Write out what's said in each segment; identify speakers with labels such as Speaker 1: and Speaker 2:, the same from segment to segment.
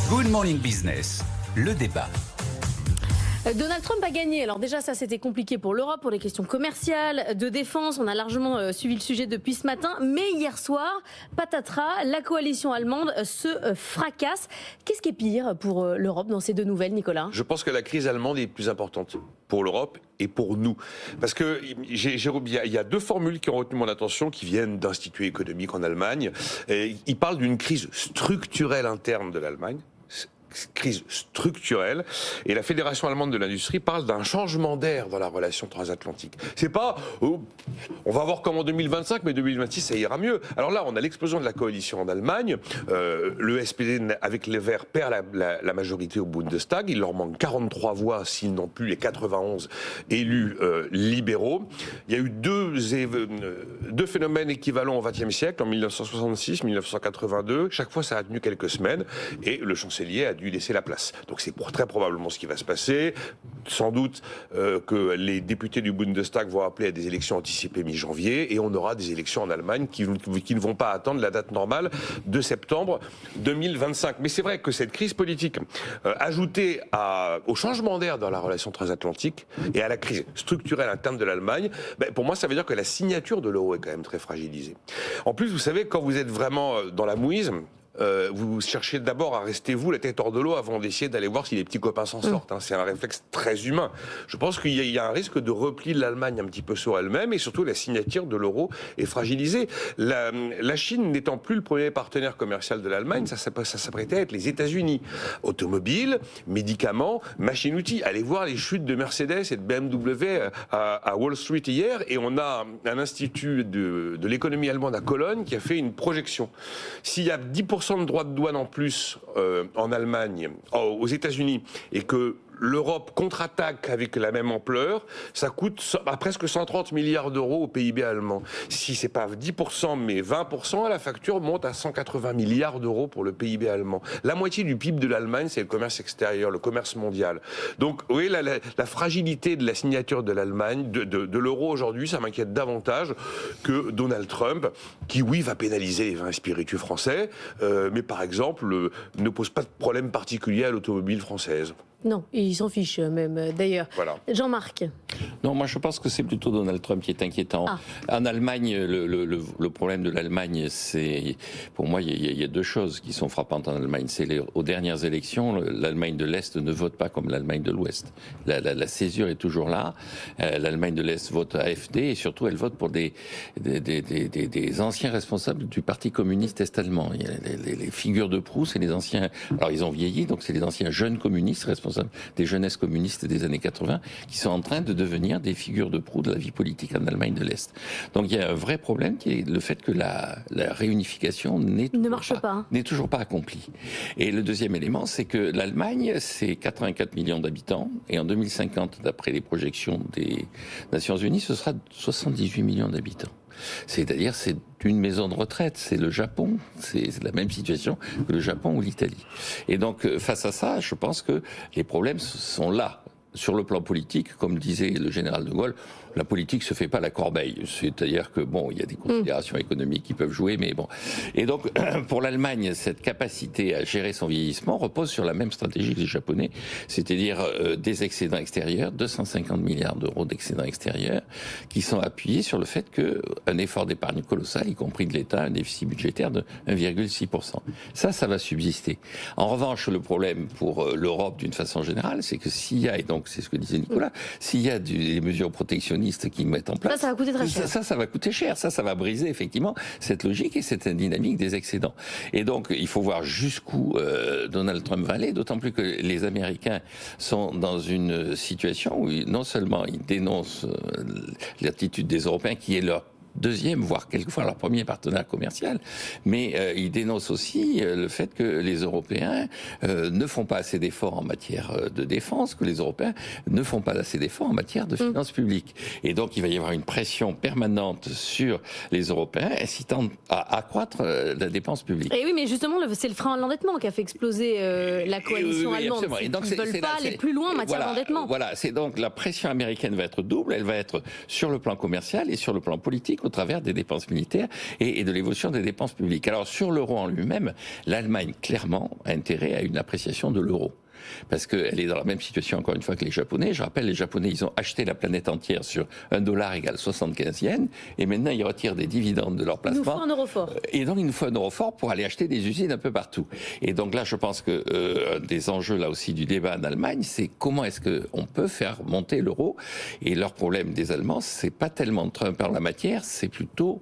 Speaker 1: Good Morning Business, le débat.
Speaker 2: Donald Trump a gagné. Alors déjà, ça c'était compliqué pour l'Europe, pour les questions commerciales, de défense. On a largement suivi le sujet depuis ce matin. Mais hier soir, patatras, la coalition allemande se fracasse. Qu'est-ce qui est pire pour l'Europe dans ces deux nouvelles, Nicolas ?
Speaker 3: Je pense que la crise allemande est plus importante pour l'Europe et pour nous. Parce que il y a deux formules qui ont retenu mon attention, qui viennent d'Institut économique en Allemagne. Ils parlent d'une crise structurelle interne de l'Allemagne. Crise structurelle, et la Fédération allemande de l'industrie parle d'un changement d'air dans la relation transatlantique. C'est pas on va voir comme en 2025, mais 2026 ça ira mieux. Alors là, on a l'explosion de la coalition en Allemagne. Le SPD avec les Verts perd la majorité au Bundestag. Il leur manque 43 voix s'ils n'ont plus les 91 élus libéraux. Il y a eu deux phénomènes équivalents au XXe siècle, en 1966, 1982. Chaque fois, ça a tenu quelques semaines, et le chancelier a dû laisser la place. Donc c'est très probablement ce qui va se passer. Sans doute que les députés du Bundestag vont appeler à des élections anticipées mi-janvier, et on aura des élections en Allemagne qui ne vont pas attendre la date normale de septembre 2025. Mais c'est vrai que cette crise politique, ajoutée au changement d'air dans la relation transatlantique et à la crise structurelle interne de l'Allemagne, pour moi ça veut dire que la signature de l'euro est quand même très fragilisée. En plus, vous savez, quand vous êtes vraiment dans la mouise, vous cherchez d'abord à rester vous la tête hors de l'eau avant d'essayer d'aller voir si les petits copains s'en sortent. C'est un réflexe très humain. Je pense qu'il y a un risque de repli de l'Allemagne un petit peu sur elle-même, et surtout la signature de l'euro est fragilisée. La Chine n'étant plus le premier partenaire commercial de l'Allemagne, ça s'apprêtait à être les États-Unis. Automobiles, médicaments, machines-outils. Allez voir les chutes de Mercedes et de BMW à Wall Street hier, et on a un institut de l'économie allemande à Cologne qui a fait une projection. S'il y a 10% de droits de douane en plus en Allemagne, aux États-Unis, et que l'Europe contre-attaque avec la même ampleur, ça coûte presque 130 milliards d'euros au PIB allemand. Si c'est pas 10%, mais 20%, la facture monte à 180 milliards d'euros pour le PIB allemand. La moitié du PIB de l'Allemagne, c'est le commerce extérieur, le commerce mondial. Donc, oui, la fragilité de la signature de l'Allemagne, de l'euro aujourd'hui, ça m'inquiète davantage que Donald Trump, qui, oui, va pénaliser les vins et spiritueux français, mais par exemple, ne pose pas de problème particulier à l'automobile française.
Speaker 2: Non, il s'en fiche même d'ailleurs.
Speaker 3: Voilà.
Speaker 2: Jean-Marc.
Speaker 4: Non, moi je pense que c'est plutôt Donald Trump qui est inquiétant. En Allemagne, le problème de l'Allemagne, c'est, pour moi, il y a deux choses qui sont frappantes en Allemagne. C'est aux dernières élections, l'Allemagne de l'Est ne vote pas comme l'Allemagne de l'Ouest. La césure est toujours là. L'Allemagne de l'Est vote AfD, et surtout elle vote pour des anciens responsables du Parti communiste est-allemand. Il y a les figures de proue, c'est les anciens. Alors ils ont vieilli, donc c'est les anciens jeunes communistes responsables des jeunesses communistes des années 80 qui sont en train de devenir des figures de proue de la vie politique en Allemagne de l'Est. Donc il y a un vrai problème qui est le fait que la réunification n'est toujours pas accomplie. Et le deuxième élément, c'est que l'Allemagne, c'est 84 millions d'habitants, et en 2050, d'après les projections des Nations Unies, ce sera 78 millions d'habitants. C'est-à-dire, c'est une maison de retraite, c'est le Japon, c'est la même situation que le Japon ou l'Italie. Et donc, face à ça, je pense que les problèmes sont là. Sur le plan politique, comme disait le général de Gaulle, la politique se fait pas à la corbeille. C'est-à-dire que bon, il y a des considérations économiques qui peuvent jouer, mais bon. Et donc, pour l'Allemagne, cette capacité à gérer son vieillissement repose sur la même stratégie que les Japonais, c'est-à-dire des excédents extérieurs, 250 milliards d'euros d'excédents extérieurs, qui sont appuyés sur le fait qu'un effort d'épargne colossal, y compris de l'État, un déficit budgétaire de 1,6%. Ça va subsister. En revanche, le problème pour l'Europe, d'une façon générale, c'est que s'il y a, et donc c'est ce que disait Nicolas, s'il y a des mesures protectionnistes qui mettent en place,
Speaker 2: ça va coûter très cher.
Speaker 4: Ça va coûter cher. Ça va briser effectivement cette logique et cette dynamique des excédents. Et donc, il faut voir jusqu'où Donald Trump va aller, d'autant plus que les Américains sont dans une situation où non seulement ils dénoncent l'attitude des Européens, qui est leur deuxième, voire quelquefois leur premier partenaire commercial, mais ils dénoncent aussi le fait que les Européens ne font pas assez d'efforts en matière de défense, que les Européens ne font pas assez d'efforts en matière de finances publiques. Et donc il va y avoir une pression permanente sur les Européens, incitant à accroître la dépense publique.
Speaker 2: Et oui, mais justement, c'est le frein à l'endettement qui a fait exploser la coalition allemande.
Speaker 4: Et donc,
Speaker 2: ils ne veulent pas aller plus loin en matière d'endettement.
Speaker 4: Voilà, c'est donc la pression américaine va être double, elle va être sur le plan commercial et sur le plan politique qu'au travers des dépenses militaires et de l'évolution des dépenses publiques. Alors sur l'euro en lui-même, l'Allemagne clairement a intérêt à une appréciation de l'euro. Parce qu'elle est dans la même situation, encore une fois, que les Japonais. Je rappelle, les Japonais, ils ont acheté la planète entière sur $1 égale 75 yens, et maintenant, ils retirent des dividendes de leur placement.
Speaker 2: Il nous faut un euro fort.
Speaker 4: Et donc, il nous faut un euro fort pour aller acheter des usines un peu partout. Et donc là, je pense que des enjeux, là aussi, du débat en Allemagne, c'est comment est-ce qu'on peut faire monter l'euro. Et leur problème des Allemands, c'est pas tellement Trump en la matière, c'est plutôt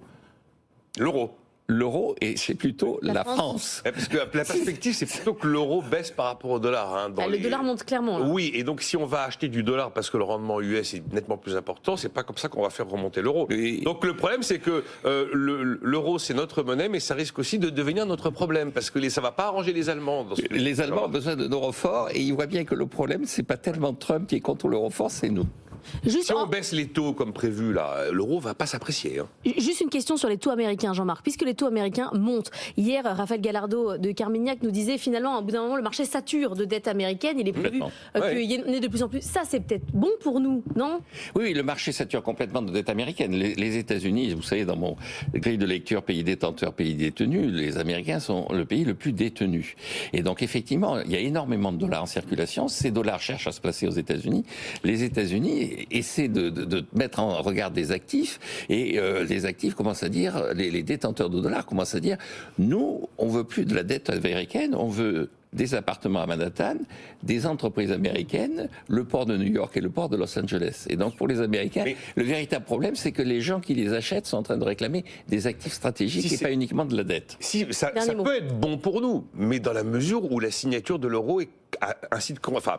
Speaker 4: l'euro, et c'est plutôt la France.
Speaker 3: Parce que la perspective, c'est plutôt que l'euro baisse par rapport au dollar. Hein,
Speaker 2: le dollar monte clairement. Là.
Speaker 3: Oui, et donc si on va acheter du dollar parce que le rendement US est nettement plus important, c'est pas comme ça qu'on va faire remonter l'euro. Donc le problème, c'est que l'euro, c'est notre monnaie, mais ça risque aussi de devenir notre problème, parce que ça va pas arranger les Allemands.
Speaker 4: Les Allemands ont besoin d'un euro fort, et ils voient bien que le problème, c'est pas tellement Trump qui est contre l'euro fort, c'est nous.
Speaker 3: Si on baisse les taux comme prévu, là, l'euro va pas s'apprécier. Hein.
Speaker 2: Juste une question sur les taux américains, Jean-Marc. Puisque les taux américains montent. Hier, Raphaël Gallardo de Carmignac nous disait finalement, au bout d'un moment, le marché sature de dette américaine. Il est prévu qu'il y en ait de plus en plus. Ça, c'est peut-être bon pour nous, non ?
Speaker 4: Oui, le marché sature complètement de dette américaine. Les États-Unis, vous savez, dans mon grille de lecture pays détenteur, pays détenu, les Américains sont le pays le plus détenu. Et donc, effectivement, il y a énormément de dollars en circulation. Ces dollars cherchent à se placer aux États-Unis. Les États-Unis essaient de mettre en regard des actifs, et les actifs commencent à dire, les détenteurs de dollars commencent à dire, nous, on veut plus de la dette américaine, on veut des appartements à Manhattan, des entreprises américaines, le port de New York et le port de Los Angeles. Et donc pour les Américains, le véritable problème, c'est que les gens qui les achètent sont en train de réclamer des actifs stratégiques et pas uniquement de la dette.
Speaker 3: Ça peut être bon pour nous, mais dans la mesure où la signature de l'euro incite... Enfin,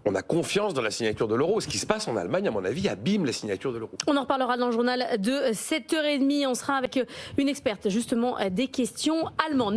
Speaker 3: on a confiance dans la signature de l'euro. Ce qui se passe en Allemagne, à mon avis, abîme la signature de l'euro.
Speaker 2: On en reparlera dans le journal de 7h30. On sera avec une experte, justement, des questions allemandes.